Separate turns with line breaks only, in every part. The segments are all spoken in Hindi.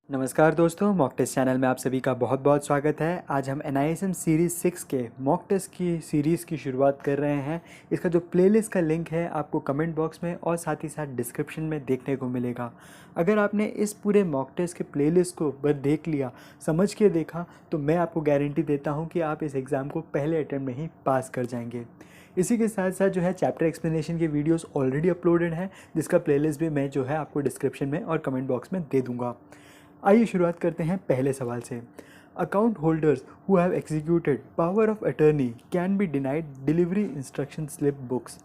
नमस्कार दोस्तों, मॉक टेस्ट चैनल में आप सभी का बहुत बहुत स्वागत है। आज हम NISM सीरीज़ 6 के मॉक टेस्ट की सीरीज़ की शुरुआत कर रहे हैं। इसका जो प्लेलिस्ट का लिंक है आपको कमेंट बॉक्स में और साथ ही साथ डिस्क्रिप्शन में देखने को मिलेगा। अगर आपने इस पूरे मॉक टेस्ट के प्लेलिस्ट को बस देख लिया, समझ के देखा, तो मैं आपको गारंटी देता हूँ कि आप इस एग्ज़ाम को पहले अटैम्प्ट में ही पास कर जाएंगे। इसी के साथ साथ जो है चैप्टर एक्सप्लेनेशन के वीडियोस ऑलरेडी अपलोडेड हैं, जिसका प्लेलिस्ट भी मैं जो है आपको डिस्क्रिप्शन में और कमेंट बॉक्स में दे दूँगा। आइए शुरुआत करते हैं पहले सवाल से। Account holders who have executed power of attorney can be denied delivery instruction slip books.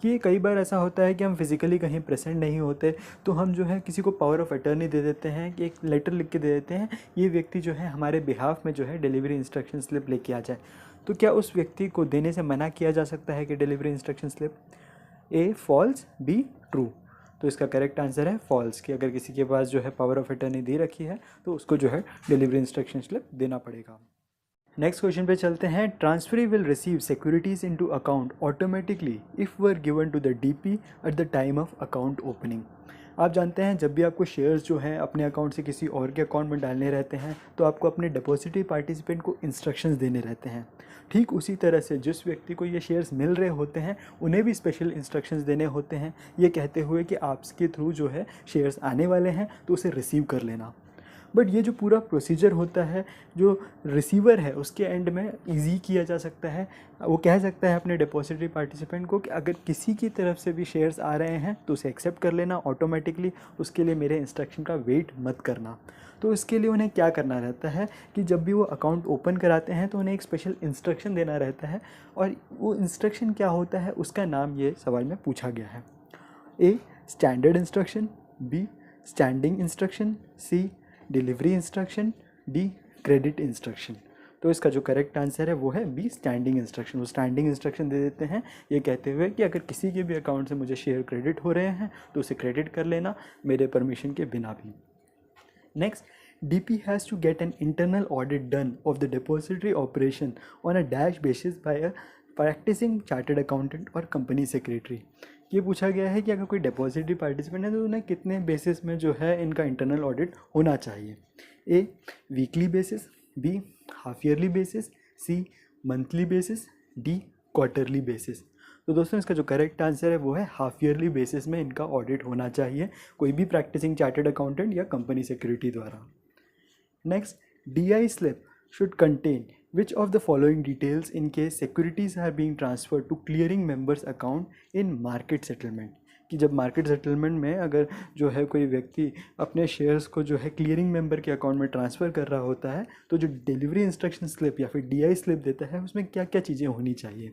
ये कई बार ऐसा होता है कि हम फिज़िकली कहीं प्रेजेंट नहीं होते, तो हम जो है किसी को पावर ऑफ अटर्नी दे देते हैं कि एक लेटर लिख के दे देते हैं, ये व्यक्ति जो है हमारे बिहाफ में जो है डिलीवरी इंस्ट्रक्शन स्लिप लेके आ जाए। तो क्या उस व्यक्ति को देने से मना किया जा सकता है कि delivery instruction slip? A false, B true. तो इसका करेक्ट आंसर है फॉल्स, कि अगर किसी के पास जो है पावर ऑफ अटर्नी दे रखी है तो उसको जो है डिलीवरी इंस्ट्रक्शन स्लिप देना पड़ेगा। नेक्स्ट क्वेश्चन पे चलते हैं। Transferee will receive securities into account automatically if were given to the DP at the time of account opening. आप जानते हैं जब भी आपको शेयर्स जो हैं अपने अकाउंट से किसी और के अकाउंट में डालने रहते हैं तो आपको अपने डिपॉजिटरी पार्टिसिपेंट को इंस्ट्रक्शंस देने रहते हैं। ठीक उसी तरह से जिस व्यक्ति को ये शेयर्स मिल रहे होते हैं उन्हें भी स्पेशल इंस्ट्रक्शंस देने होते हैं, ये कहते हुए कि आपके थ्रू जो है शेयर्स आने वाले हैं तो उसे रिसीव कर लेना। बट ये जो पूरा प्रोसीजर होता है, जो रिसीवर है उसके एंड में इजी किया जा सकता है। वो कह सकता है अपने डिपॉजिटरी पार्टिसिपेंट को कि अगर किसी की तरफ से भी शेयर्स आ रहे हैं तो उसे एक्सेप्ट कर लेना ऑटोमेटिकली, उसके लिए मेरे इंस्ट्रक्शन का वेट मत करना। तो इसके लिए उन्हें क्या करना रहता है कि जब भी वो अकाउंट ओपन कराते हैं तो उन्हें एक स्पेशल इंस्ट्रक्शन देना रहता है, और वो इंस्ट्रक्शन क्या होता है उसका नाम ये सवाल में पूछा गया है। A standard instruction, B standing instruction, C delivery instruction, D credit instruction. तो इसका जो करेक्ट आंसर है वो है बी स्टैंडिंग इंस्ट्रक्शन। वो स्टैंडिंग इंस्ट्रक्शन दे देते हैं ये कहते हुए कि अगर किसी के भी अकाउंट से मुझे शेयर क्रेडिट हो रहे हैं तो उसे क्रेडिट कर लेना मेरे परमिशन के बिना भी। Next, DP has to get an internal audit done of the depository operation on a dash basis by a practicing chartered accountant और company secretary। ये पूछा गया है कि अगर कोई डिपॉजिटरी पार्टिसिपेंट है तो उन्हें कितने बेसिस में जो है इनका इंटरनल ऑडिट होना चाहिए। A weekly basis, B half yearly basis, C monthly basis, D quarterly basis. तो दोस्तों इसका जो करेक्ट आंसर है वो है हाफ ईयरली बेसिस में इनका ऑडिट होना चाहिए, कोई भी प्रैक्टिसिंग चार्टर्ड अकाउंटेंट या कंपनी सिक्योरिटी द्वारा। Next, DI slip should contain which of the following details in case securities are being transferred to clearing members account in market settlement। कि जब मार्केट सेटलमेंट में अगर जो है कोई व्यक्ति अपने शेयर्स को जो है क्लियरिंग मेंबर के अकाउंट में ट्रांसफ़र कर रहा होता है तो जो डिलीवरी इंस्ट्रक्शन स्लिप या फिर DI स्लिप देता है उसमें क्या क्या चीज़ें होनी चाहिए।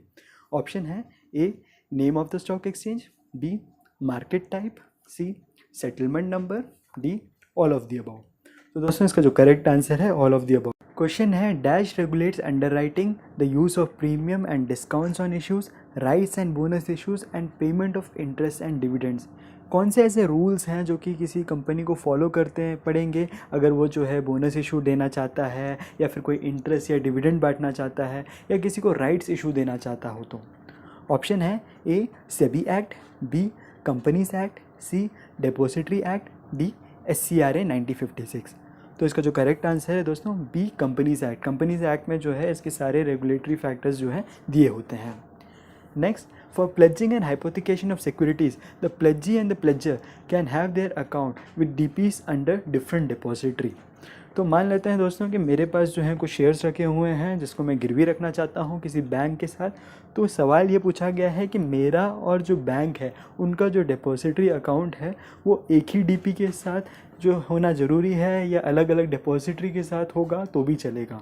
ऑप्शन है A name of the stock exchange, B market type, C settlement number, D all of the above. तो दोस्तों इसका जो करेक्ट आंसर है all of the above. Question है dash regulates underwriting the use of premium and discounts on issues, rights and bonus issues and payment of interest and dividends. कौन से ऐसे रूल्स हैं जो कि किसी कंपनी को फॉलो करते पड़ेंगे अगर वो जो है बोनस इशू देना चाहता है या फिर कोई इंटरेस्ट या डिविडेंड बांटना चाहता है या किसी को राइट्स इशू देना चाहता हो। तो ऑप्शन है A SEBI act, B companies act, C depository act, D SCRA 1956। तो इसका जो करेक्ट आंसर है दोस्तों B companies act. Companies act में जो है इसके सारे रेगुलेटरी फैक्टर्स जो हैं दिए होते हैं। Next, for pledging and hypothecation of securities the प्लेजी and the pleasure can have their account with DPs under different depository. तो मान लेते हैं दोस्तों कि मेरे पास जो है कुछ शेयर्स रखे हुए हैं जिसको मैं गिरवी रखना चाहता हूं किसी बैंक के साथ। तो सवाल ये पूछा गया है कि मेरा और जो बैंक है उनका जो डिपॉजिटरी अकाउंट है वो एक ही DP के साथ जो होना ज़रूरी है या अलग अलग डिपॉजिटरी के साथ होगा तो भी चलेगा।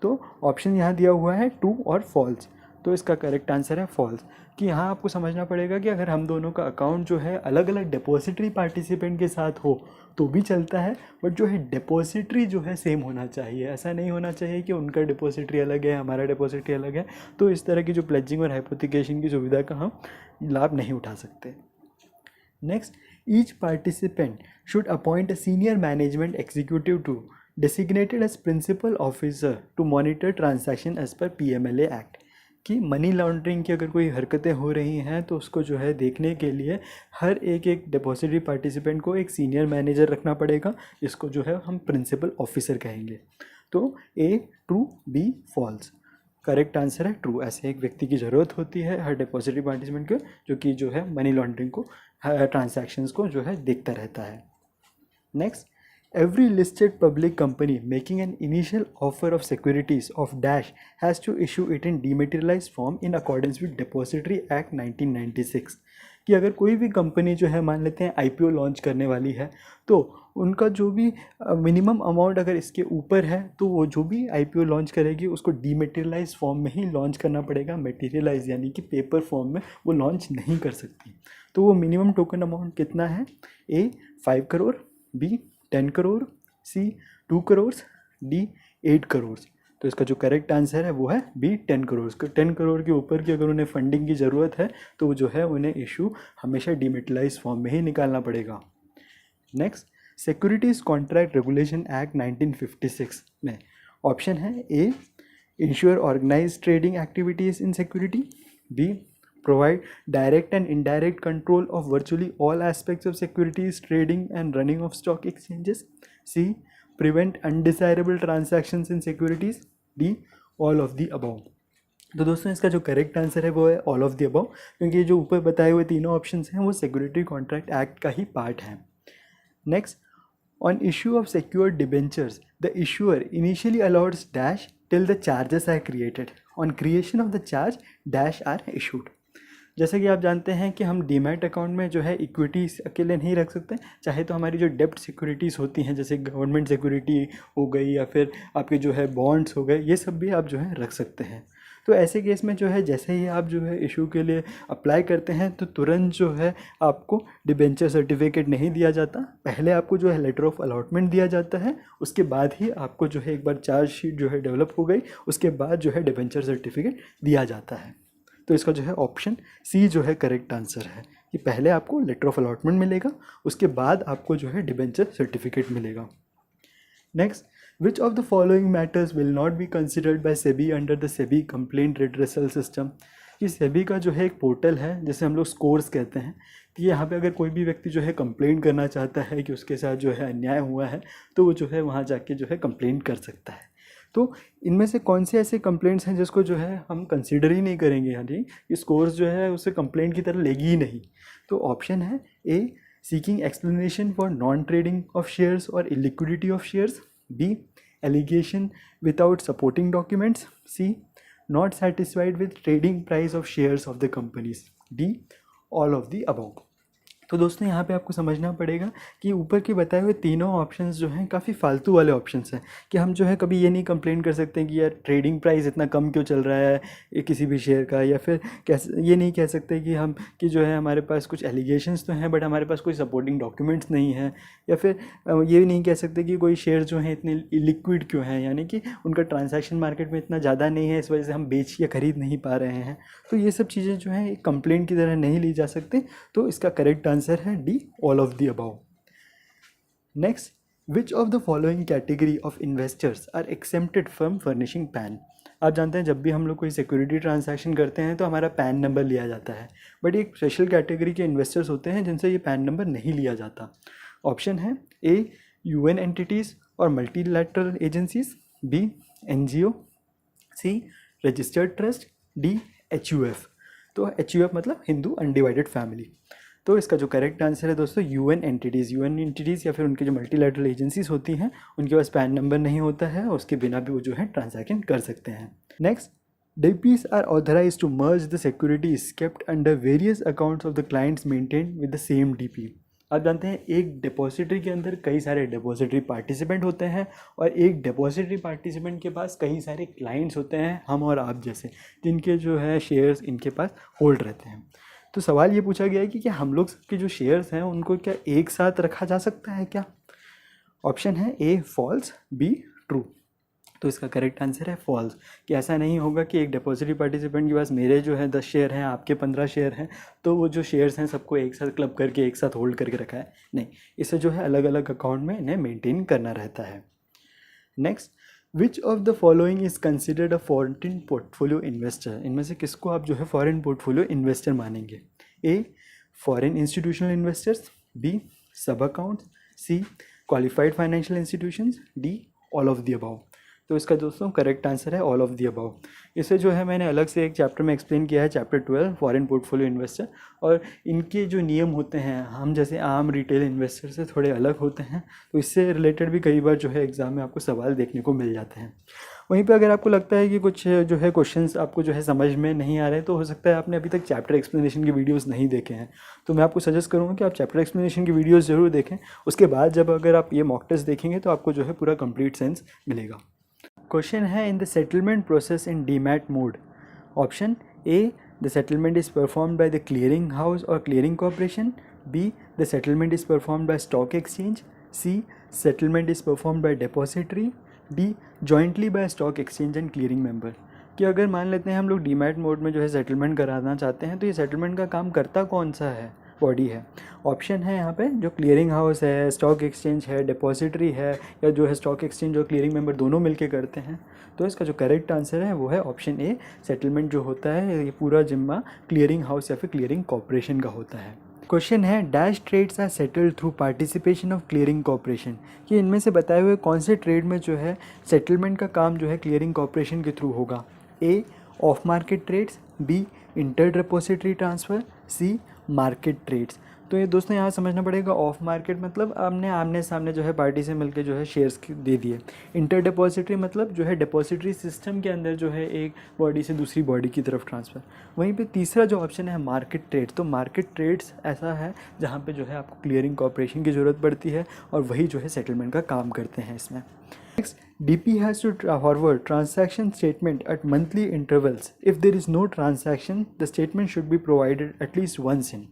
तो ऑप्शन यहाँ दिया हुआ है ट्रू और फॉल्स। तो इसका करेक्ट आंसर है फॉल्स, कि यहाँ आपको समझना पड़ेगा कि अगर हम दोनों का अकाउंट जो है अलग अलग डिपॉजिटरी पार्टिसिपेंट के साथ हो तो भी चलता है, बट जो है डिपॉजिटरी जो है सेम होना चाहिए। ऐसा नहीं होना चाहिए कि उनका डिपॉजिटरी अलग है हमारा डिपॉजिटरी अलग है, तो इस तरह की जो प्लेजिंग और हाइपोथिकेशन की सुविधा का हम लाभ नहीं उठा सकते। Next, each participant should appoint a senior management executive to designated as principal officer to monitor transaction as per PMLA Act। कि मनी लॉन्ड्रिंग की अगर कोई हरकतें हो रही हैं तो उसको जो है देखने के लिए हर एक डिपॉजिटरी पार्टिसिपेंट को एक सीनियर मैनेजर रखना पड़ेगा, जिसको जो है हम प्रिंसिपल ऑफिसर कहेंगे। तो A true, B false. Correct answer है ट्रू। ऐसे एक व्यक्ति की ज़रूरत होती है हर डिपॉजिटरी पार्टिसिपेंट को, जो कि जो है मनी लॉन्ड्रिंग को, ट्रांजैक्शंस को जो है देखता रहता है। Next, every listed public company making an initial offer of securities of dash has to issue it in dematerialized form in accordance with Depository Act 1996। कि अगर कोई भी कंपनी जो है मान लेते हैं आईपीओ लॉन्च करने वाली है, तो उनका जो भी मिनिमम अमाउंट अगर इसके ऊपर है तो वो जो भी आईपीओ लॉन्च करेगी उसको डीमेटेरियलाइज फॉर्म में ही लॉन्च करना पड़ेगा। मटेरियलाइज यानी कि पेपर फॉर्म में वो लॉन्च नहीं कर सकती। तो वो मिनिमम टोकन अमाउंट कितना है? ए 5 करोड़, बी 10 करोड़, सी 2 करोड़, डी 8 करोड़। तो इसका जो करेक्ट आंसर है वो है बी 10 करोड़। 10 करोड़ के ऊपर की अगर उन्हें फंडिंग की ज़रूरत है तो वो जो है उन्हें इशू हमेशा डीमेटेरियलाइज फॉर्म में ही निकालना पड़ेगा। Next, securities contract regulation act 1956 में ऑप्शन है A ensure organise trading activities in security, B provide direct and indirect control of virtually all aspects of securities trading and running of stock exchanges, C prevent undesirable transactions in securities, D all of the above। तो दोस्तों इसका जो करेक्ट आंसर है वो है ऑल ऑफ द अबव, क्योंकि ये जो ऊपर बताए हुए तीनों ऑप्शंस हैं वो सिक्योरिटी कॉन्ट्रैक्ट एक्ट का ही पार्ट है। Next, on issue of secured debentures the issuer initially allows dash till the charges are created, on creation of the charge dash are issued। जैसे कि आप जानते हैं कि हम डीमैट अकाउंट में जो है इक्विटीज अकेले नहीं रख सकते, चाहे तो हमारी जो डेप्ट सिक्योरिटीज़ होती हैं जैसे गवर्नमेंट सिक्योरिटी हो गई या फिर आपके जो है बॉन्ड्स हो गए, ये सब भी आप जो है रख सकते हैं। तो ऐसे केस में जो है जैसे ही आप जो है इशू के लिए अप्लाई करते हैं तो तुरंत जो है आपको डिबेंचर सर्टिफिकेट नहीं दिया जाता, पहले आपको जो है लेटर ऑफ अलॉटमेंट दिया जाता है, उसके बाद ही आपको जो है एक बार चार्ज शीट जो है डेवलप हो गई उसके बाद जो है डिबेंचर सर्टिफिकेट दिया जाता है। तो इसका जो है ऑप्शन सी जो है करेक्ट आंसर है कि पहले आपको लेटर ऑफ अलॉटमेंट मिलेगा, उसके बाद आपको जो है डिबेंचर सर्टिफिकेट मिलेगा। Next, which of the following matters will not be considered by SEBI under the SEBI complaint redressal system. कि सेबी का जो है एक पोर्टल है जिसे हम लोग स्कोर्स कहते हैं, कि यहाँ पे अगर कोई भी व्यक्ति जो है कंप्लेंट करना चाहता है कि उसके साथ जो है अन्याय हुआ है तो वो जो है वहाँ जाके जो है कंप्लेंट कर सकता है। तो इनमें से कौन से ऐसे कंप्लेंट्स हैं जिसको जो है हम कंसीडर ही नहीं करेंगे, यानी कि स्कोर्स जो है उसे कंप्लेंट की तरह लेगी ही नहीं। तो ऑप्शन है A seeking explanation for non trading of shares और illiquidity of shares, B allegation without supporting documents, C not satisfied with trading price of shares of the companies, D all of the above. तो दोस्तों यहाँ पे आपको समझना पड़ेगा कि ऊपर के बताए हुए तीनों ऑप्शंस जो हैं काफ़ी फालतू वाले ऑप्शंस हैं, कि हम जो है कभी ये नहीं कंप्लेन कर सकते कि यार ट्रेडिंग प्राइस इतना कम क्यों चल रहा है किसी भी शेयर का, या फिर कैसे ये नहीं कह सकते कि हम कि जो है हमारे पास कुछ एलिगेशंस तो हैं बट हमारे पास कोई सपोर्टिंग डॉक्यूमेंट्स नहीं है, या फिर ये नहीं कह सकते कि कोई शेयर जो हैं इतने लिक्विड क्यों हैं, यानी कि उनका ट्रांजैक्शन मार्केट में इतना ज़्यादा नहीं है इस वजह से हम बेच या खरीद नहीं पा रहे हैं। तो ये सब चीज़ें जो हैं एक कंप्लेंट की तरह नहीं ली जा सकती। तो इसका करेक्ट आंसर है D all of the above. Next, which of the following category of investors are exempted from furnishing PAN. आप जानते हैं जब भी हम लोग कोई सिक्योरिटी ट्रांजैक्शन करते हैं तो हमारा पैन नंबर लिया जाता है, बट एक स्पेशल कैटेगरी के इन्वेस्टर्स होते हैं जिनसे ये पैन नंबर नहीं लिया जाता। ऑप्शन है ए यूएन एंटिटीज़ और multilateral agencies, B NGO, C registered trust, D HUF. तो एचयूएफ मतलब हिंदू अनडिवाइडेड फैमिली। तो इसका जो करेक्ट आंसर है दोस्तों यूएन एंटिटीज़ या फिर उनके जो मल्टीलैटरल एजेंसीज होती हैं उनके पास पैन नंबर नहीं होता है, उसके बिना भी वो जो है ट्रांजैक्शन कर सकते हैं। Next, DPs are authorized to merge the securities kept under various accounts of the clients maintained with the same DP। आप जानते हैं एक डिपॉजिटरी के अंदर कई सारे डिपॉजिटरी पार्टिसिपेंट होते हैं और एक डिपॉजिटरी पार्टिसिपेंट के पास कई सारे क्लाइंट्स होते हैं, हम और आप जैसे, जिनके जो है शेयर्स इनके पास होल्ड रहते हैं। तो सवाल ये पूछा गया है कि क्या हम लोग के जो शेयर्स हैं उनको क्या एक साथ रखा जा सकता है क्या? ऑप्शन है ए फॉल्स, बी ट्रू। तो इसका करेक्ट आंसर है फॉल्स, कि ऐसा नहीं होगा कि एक डिपॉजिटरी पार्टिसिपेंट के पास मेरे जो है 10 शेयर हैं, आपके 15 शेयर हैं, तो वो जो शेयर्स हैं सबको एक साथ क्लब करके एक साथ होल्ड करके रखा है। नहीं, इसे जो है अलग अलग अकाउंट में इन्हें मेंटेन करना रहता है। Next, which of the following is considered a foreign portfolio investor, इनमें से किसको आप जो है फॉरेन पोर्टफोलियो इन्वेस्टर मानेंगे? A foreign institutional investors, B sub accounts, C qualified financial institutions, D all of the above. तो इसका दोस्तों करेक्ट आंसर है ऑल ऑफ द अबव। इसे जो है मैंने अलग से एक चैप्टर में एक्सप्लेन किया है, चैप्टर 12 फॉरेन पोर्टफोलियो इन्वेस्टर, और इनके जो नियम होते हैं हम जैसे आम रिटेल इन्वेस्टर से थोड़े अलग होते हैं, तो इससे रिलेटेड भी कई बार जो है एग्ज़ाम में आपको सवाल देखने को मिल जाते हैं। वहीं पे अगर आपको लगता है कि कुछ जो है क्वेश्चंस आपको जो है समझ में नहीं आ रहे, तो हो सकता है आपने अभी तक चैप्टर एक्सप्लेनेशन की वीडियोस नहीं देखे हैं, तो मैं आपको सजेस्ट करूँगा कि आप चैप्टर एक्सप्लेनेशन की वीडियोस ज़रूर देखें। उसके बाद जब अगर आप ये मॉक टेस्ट देखेंगे तो आपको जो है पूरा कंप्लीट सेंस मिलेगा। क्वेश्चन है, in the settlement process in demat mode, option A the settlement is performed by the clearing house और clearing corporation, B the settlement is performed by stock exchange, C settlement is performed by depository, D jointly by stock exchange and clearing member. कि अगर मान लेते हैं हम लोग डीमैट मोड में जो है सेटलमेंट कराना चाहते हैं, तो ये सेटलमेंट का काम करता कौन सा है बॉडी है? ऑप्शन है यहाँ पे जो क्लियरिंग हाउस है, स्टॉक एक्सचेंज है, डिपॉजिटरी है, या जो है स्टॉक एक्सचेंज और क्लियरिंग मेंबर दोनों मिलके करते हैं। तो इसका जो करेक्ट आंसर है वो है ऑप्शन ए, सेटलमेंट जो होता है ये पूरा जिम्मा क्लियरिंग हाउस या फिर क्लियरिंग कॉर्पोरेशन का होता है। क्वेश्चन है, dash trades are settled through participation of clearing corporation, कि इनमें से बताए हुए कौन से ट्रेड में जो है सेटलमेंट का काम जो है क्लियरिंग कॉर्पोरेशन के थ्रू होगा? A off market trades, B inter depository transfer, C market trades. तो ये दोस्तों यहाँ समझना पड़ेगा, ऑफ मार्केट मतलब आपने आमने सामने जो है पार्टी से मिलकर जो है शेयर्स दे दिए। इंटर डिपॉजिटरी मतलब जो है डिपॉजिटरी सिस्टम के अंदर जो है एक बॉडी से दूसरी बॉडी की तरफ ट्रांसफ़र। वहीं पे तीसरा जो ऑप्शन है मार्केट ट्रेड, तो मार्केट ट्रेड्स ऐसा है जहाँ पे जो है आपको क्लियरिंग कॉर्पोरेशन की ज़रूरत पड़ती है और वही जो है सेटलमेंट का काम करते हैं इसमें। Next, DP has to forward transaction statement at monthly intervals. If there is no transaction, the statement should be provided at least once in.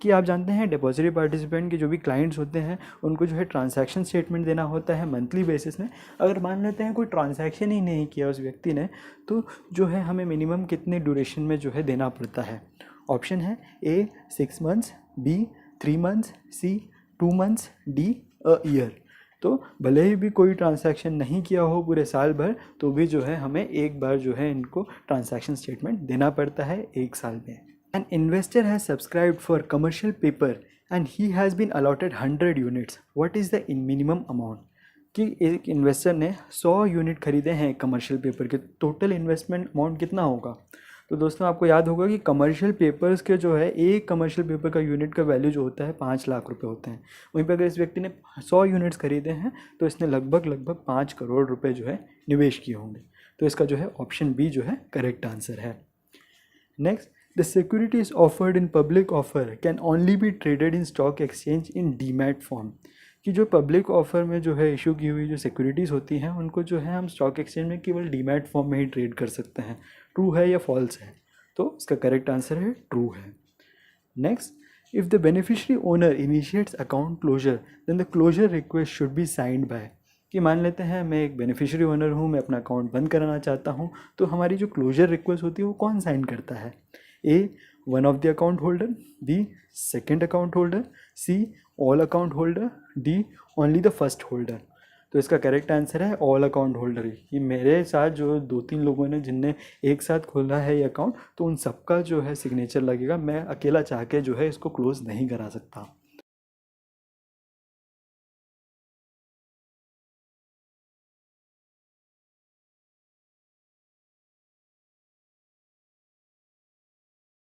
कि आप जानते हैं डिपॉजिटरी पार्टिसिपेंट के जो भी क्लाइंट्स होते हैं उनको जो है ट्रांजैक्शन स्टेटमेंट देना होता है मंथली बेसिस में। अगर मान लेते हैं कोई ट्रांजैक्शन ही नहीं किया उस व्यक्ति ने, तो जो है हमें मिनिमम कितने ड्यूरेशन में जो है देना पड़ता है? ऑप्शन है A 6 months, B 3 months, C 2 months, D a year. तो भले ही भी कोई ट्रांजैक्शन नहीं किया हो पूरे साल भर, तो भी जो है हमें एक बार जो है इनको ट्रांजैक्शन स्टेटमेंट देना पड़ता है एक साल में। An investor has subscribed for commercial paper and he has been allotted 100 units, what is the minimum amount? कि एक इन्वेस्टर ने 100 यूनिट खरीदे हैं कमर्शियल पेपर के, टोटल इन्वेस्टमेंट अमाउंट कितना होगा? तो दोस्तों आपको याद होगा कि कमर्शियल पेपर्स के जो है एक कमर्शियल पेपर का यूनिट का वैल्यू जो होता है 5 लाख रुपए होते हैं। वहीं पर अगर इस व्यक्ति ने 100 यूनिट्स खरीदे हैं तो इसने लगभग 5 करोड़ रुपए जो है निवेश किए होंगे। तो इसका जो है ऑप्शन बी जो है करेक्ट आंसर है। Next, the securities offered in public offer can only B traded in stock exchange in demat form, कि जो पब्लिक ऑफर में जो है इशू की हुई जो सिक्योरिटीज़ होती हैं उनको जो है हम स्टॉक एक्सचेंज में केवल डीमैट फॉर्म में ही ट्रेड कर सकते हैं। ट्रू है या फॉल्स है? तो इसका करेक्ट आंसर है ट्रू है। Next, if the beneficiary owner initiates account closure then the closure request should be signed by, कि मान लेते हैं मैं एक बेनिफिशियरी ओनर हूँ, मैं अपना अकाउंट बंद कराना चाहता हूँ, तो हमारी जो क्लोजर रिक्वेस्ट होती है वो कौन साइन करता है? A one of the account holder, B second account holder, C all account holder, D only the first holder. तो इसका करेक्ट आंसर है ऑल अकाउंट होल्डर ही। कि मेरे साथ जो 2-3 लोगों ने जिनने एक साथ खोला है ये अकाउंट, तो उन सबका जो है सिग्नेचर लगेगा, मैं अकेला चाह के जो है इसको क्लोज़ नहीं करा सकता।